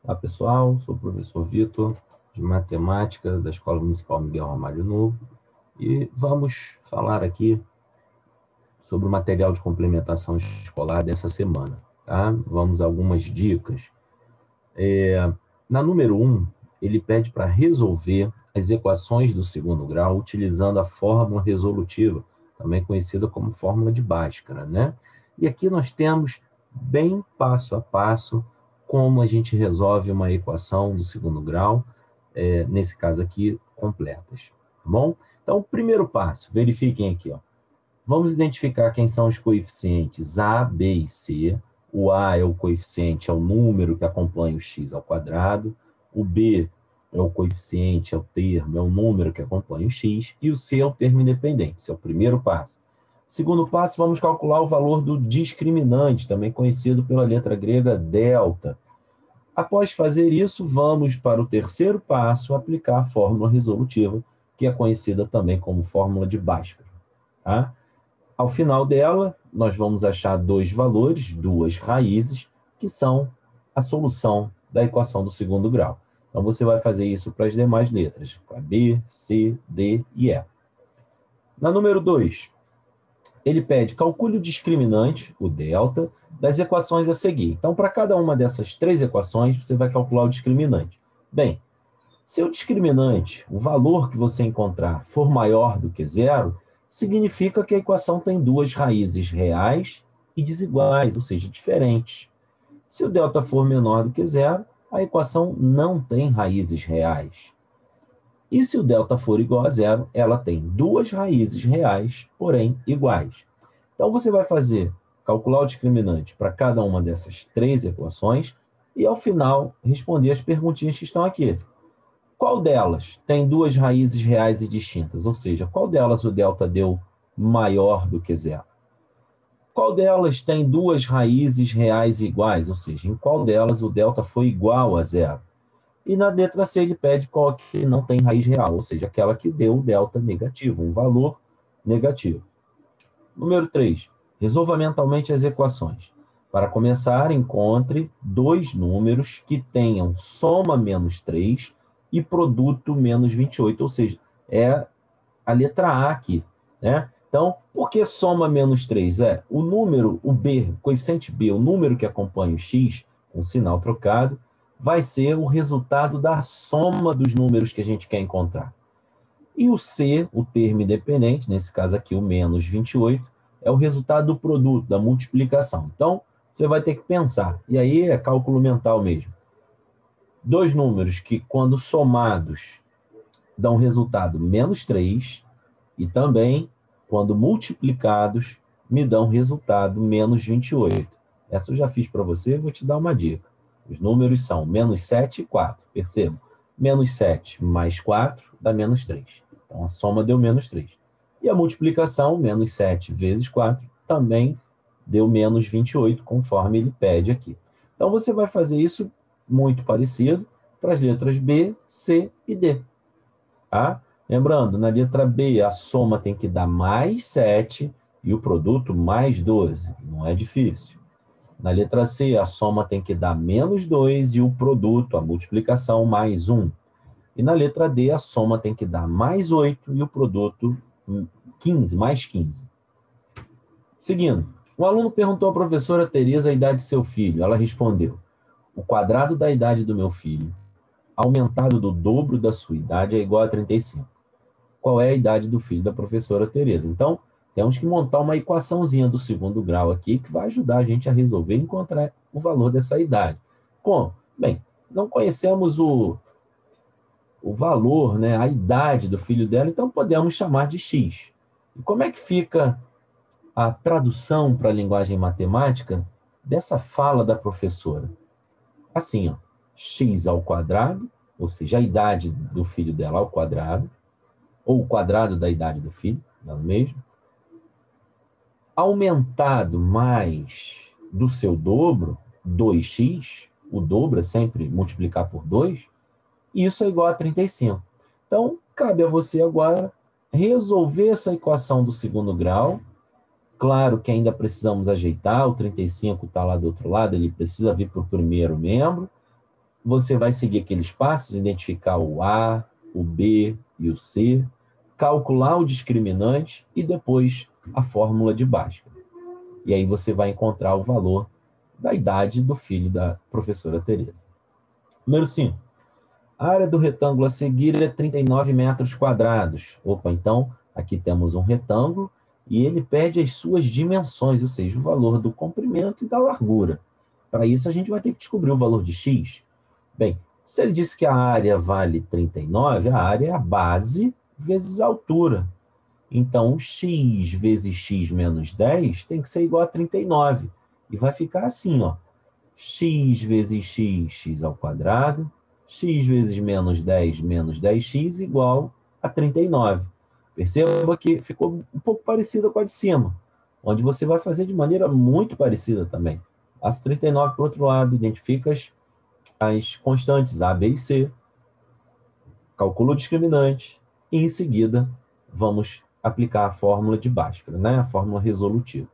Olá, pessoal. Sou o professor Vitor, de Matemática, da Escola Municipal Miguel Ramalho Novo, e vamos falar aqui sobre o material de complementação escolar dessa semana, tá? Vamos a algumas dicas. Na número 1, ele pede para resolver as equações do segundo grau utilizando a fórmula resolutiva, também conhecida como fórmula de Bhaskara, né? E aqui nós temos bem passo a passo como a gente resolve uma equação do segundo grau, nesse caso aqui, completas, tá bom? Então, o primeiro passo, verifiquem aqui, ó. Vamos identificar quem são os coeficientes A, B e C. O A é o coeficiente, é o número que acompanha o x ao quadrado. O B é o coeficiente, é o termo, é o número que acompanha o x. E o C é o termo independente. Esse é o primeiro passo. Segundo passo, vamos calcular o valor do discriminante, também conhecido pela letra grega delta. Após fazer isso, vamos para o terceiro passo, aplicar a fórmula resolutiva, que é conhecida também como fórmula de Bhaskara, tá? Ao final dela, nós vamos achar dois valores, duas raízes, que são a solução da equação do segundo grau. Então, você vai fazer isso para as demais letras, para B, C, D e E. Na número 2, ele pede calcule o discriminante, o delta, das equações a seguir. Então, para cada uma dessas três equações, você vai calcular o discriminante. Bem, se o discriminante, o valor que você encontrar, for maior do que zero, significa que a equação tem duas raízes reais e desiguais, ou seja, diferentes. Se o delta for menor do que zero, a equação não tem raízes reais. E se o delta for igual a zero, ela tem duas raízes reais, porém iguais. Então, você vai calcular o discriminante para cada uma dessas três equações e, ao final, responder as perguntinhas que estão aqui. Qual delas tem duas raízes reais e distintas? Ou seja, qual delas o delta deu maior do que zero? Qual delas tem duas raízes reais iguais? Ou seja, em qual delas o delta foi igual a zero? E na letra C ele pede qual que não tem raiz real, ou seja, aquela que deu o delta negativo, um valor negativo. Número 3. Resolva mentalmente as equações. Para começar, encontre dois números que tenham soma menos 3 e produto menos 28, ou seja, é a letra A aqui, né? Então, por que soma menos 3? O número, o B, o coeficiente B, o número que acompanha o x, com sinal trocado, vai ser o resultado da soma dos números que a gente quer encontrar. E o C, o termo independente, nesse caso aqui o menos 28, é o resultado do produto, da multiplicação. Então, você vai ter que pensar. E aí é cálculo mental mesmo. Dois números que, quando somados, dão resultado menos 3, e também, quando multiplicados, me dão resultado menos 28. Essa eu já fiz para você, vou te dar uma dica. Os números são menos 7 e 4, perceba. Menos 7 mais 4 dá menos 3. Então, a soma deu menos 3. E a multiplicação, menos 7 vezes 4, também deu menos 28, conforme ele pede aqui. Então, você vai fazer isso muito parecido para as letras B, C e D. Tá? Lembrando, na letra B, a soma tem que dar mais 7 e o produto mais 12. Não é difícil. Na letra C, a soma tem que dar menos 2 e o produto, a multiplicação, mais 1. E na letra D, a soma tem que dar mais 8 e o produto 15, mais 15. Seguindo, o aluno perguntou à professora Tereza a idade de seu filho. Ela respondeu: o quadrado da idade do meu filho, aumentado do dobro da sua idade, é igual a 35. Qual é a idade do filho da professora Tereza? Então, temos que montar uma equaçãozinha do segundo grau aqui que vai ajudar a gente a resolver e encontrar o valor dessa idade. Como? Bem, não conhecemos o valor, né, a idade do filho dela, então podemos chamar de x. E como é que fica a tradução para a linguagem matemática dessa fala da professora? Assim, ó, x ao quadrado, ou seja, a idade do filho dela ao quadrado, ou o quadrado da idade do filho, não é mesmo? Aumentado mais do seu dobro, 2x, o dobro é sempre multiplicar por 2, e isso é igual a 35. Então, cabe a você agora resolver essa equação do segundo grau. Claro que ainda precisamos ajeitar, o 35 está lá do outro lado, ele precisa vir para o primeiro membro, você vai seguir aqueles passos, identificar o A, o B e o C, calcular o discriminante e depois a fórmula de Bhaskara. E aí você vai encontrar o valor da idade do filho da professora Tereza. Número 5. A área do retângulo a seguir é 39 metros quadrados. Opa, então aqui temos um retângulo e ele pede as suas dimensões, ou seja, o valor do comprimento e da largura. Para isso, a gente vai ter que descobrir o valor de x. Bem, se ele disse que a área vale 39, a área é a base vezes a altura. Então, x vezes x menos 10 tem que ser igual a 39. E vai ficar assim, ó. X vezes x, x ao quadrado, x vezes menos 10x igual a 39. Perceba que ficou um pouco parecida com a de cima, onde você vai fazer de maneira muito parecida também. Passo 39 para o outro lado, identifica as constantes A, B e C, calcula o discriminante e, em seguida, vamos aplicar a fórmula de Bhaskara, né? A fórmula resolutiva.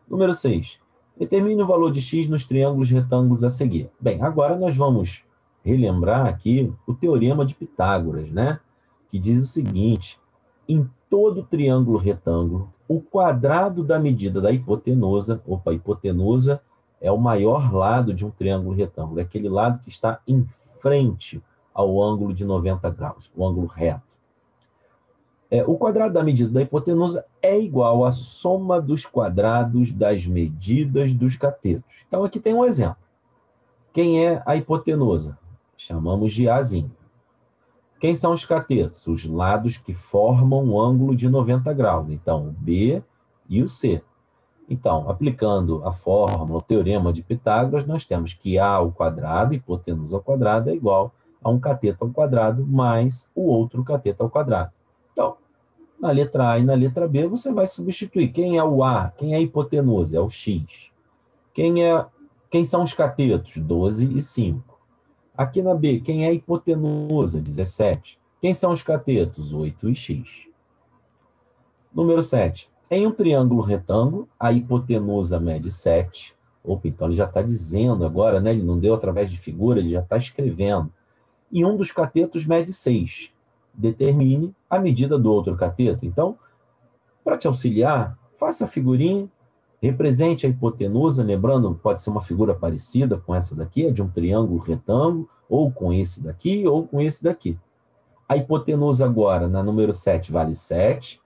Número 6. Determine o valor de x nos triângulos retângulos a seguir. Bem, agora nós vamos relembrar aqui o teorema de Pitágoras, né? Que diz o seguinte: em todo triângulo retângulo, o quadrado da medida da hipotenusa, a hipotenusa é o maior lado de um triângulo retângulo, é aquele lado que está em frente ao ângulo de 90 graus, o ângulo reto. O quadrado da medida da hipotenusa é igual à soma dos quadrados das medidas dos catetos. Então, aqui tem um exemplo. Quem é a hipotenusa? Chamamos de Azinho. Quem são os catetos? Os lados que formam o ângulo de 90 graus. Então, o B e o C. Então, aplicando a fórmula, o teorema de Pitágoras, nós temos que A ao quadrado, hipotenusa ao quadrado, é igual a um cateto ao quadrado mais o outro cateto ao quadrado. Então, na letra A e na letra B, você vai substituir. Quem é o A? Quem é a hipotenusa? É o X. Quem são os catetos? 12 e 5. Aqui na B, quem é a hipotenusa? 17. Quem são os catetos? 8 e X. Número 7. Em um triângulo retângulo, a hipotenusa mede 7. Opa, então ele já está dizendo agora, né? Ele não deu através de figura, ele já está escrevendo. E um dos catetos mede 6. Determine a medida do outro cateto. Então, para te auxiliar, faça a figurinha, represente a hipotenusa, lembrando, pode ser uma figura parecida com essa daqui, é de um triângulo retângulo, ou com esse daqui, ou com esse daqui. A hipotenusa agora, na número 7, vale 7,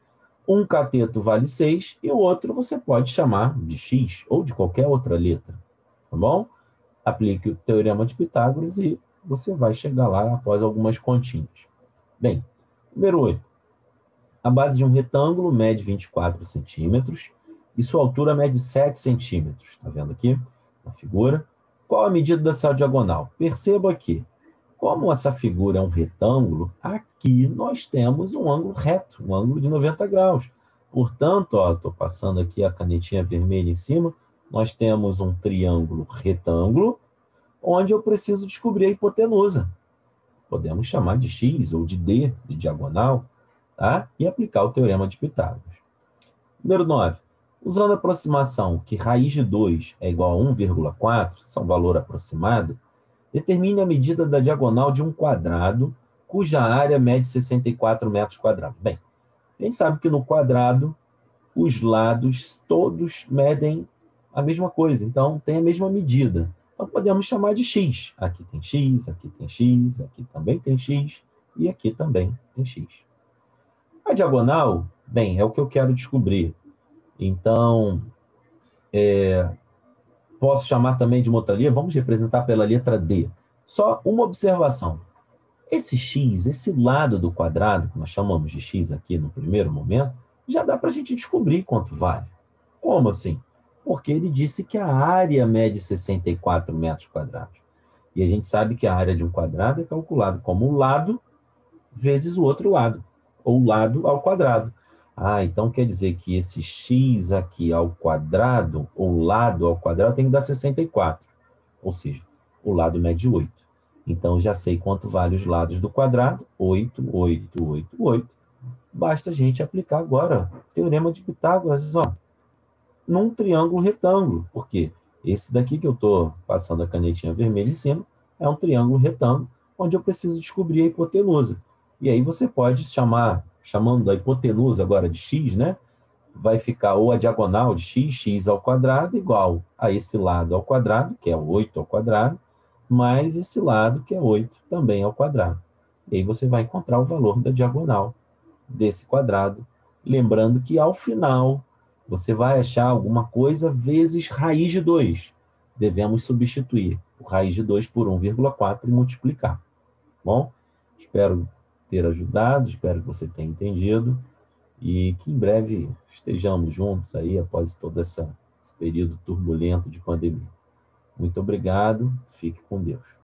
um cateto vale 6, e o outro você pode chamar de x, ou de qualquer outra letra, tá bom? Aplique o teorema de Pitágoras e você vai chegar lá após algumas continhas. Bem, número 8. A base de um retângulo mede 24 centímetros e sua altura mede 7 centímetros. Está vendo aqui na figura? Qual a medida da sua diagonal? Perceba que, como essa figura é um retângulo, aqui nós temos um ângulo reto, um ângulo de 90 graus. Portanto, estou passando aqui a canetinha vermelha em cima, nós temos um triângulo retângulo, onde eu preciso descobrir a hipotenusa. Podemos chamar de x ou de d, de diagonal, tá? E aplicar o teorema de Pitágoras. Número 9. Usando a aproximação que raiz de 2 é igual a 1,4, isso é um valor aproximado, determine a medida da diagonal de um quadrado cuja área mede 64 metros quadrados. Bem, a gente sabe que no quadrado os lados todos medem a mesma coisa, então tem a mesma medida. Então podemos chamar de x. Aqui tem x, aqui tem x, aqui também tem x e aqui também tem x. A diagonal, bem, é o que eu quero descobrir. Então, posso chamar também de uma outra letra. Vamos representar pela letra D. Só uma observação. Esse x, esse lado do quadrado, que nós chamamos de x aqui no primeiro momento, já dá para a gente descobrir quanto vale. Como assim? Porque ele disse que a área mede 64 metros quadrados. E a gente sabe que a área de um quadrado é calculada como o lado vezes o outro lado, ou lado ao quadrado. Então quer dizer que esse x aqui ao quadrado, ou lado ao quadrado, tem que dar 64. Ou seja, o lado mede 8. Então já sei quanto vale os lados do quadrado, 8, 8, 8, 8. Basta a gente aplicar agora o teorema de Pitágoras, num triângulo retângulo. Por quê? Esse daqui que eu estou passando a canetinha vermelha em cima é um triângulo retângulo, onde eu preciso descobrir a hipotenusa. E aí você pode chamando a hipotenusa agora de x, né? Vai ficar ou a diagonal de x, x ao quadrado, igual a esse lado ao quadrado, que é 8 ao quadrado, mais esse lado, que é 8 também ao quadrado. E aí você vai encontrar o valor da diagonal desse quadrado. Lembrando que, ao final, você vai achar alguma coisa vezes raiz de 2. Devemos substituir o raiz de 2 por 1,4 e multiplicar. Bom, espero ter ajudado, espero que você tenha entendido e que em breve estejamos juntos aí após todo esse período turbulento de pandemia. Muito obrigado, fique com Deus.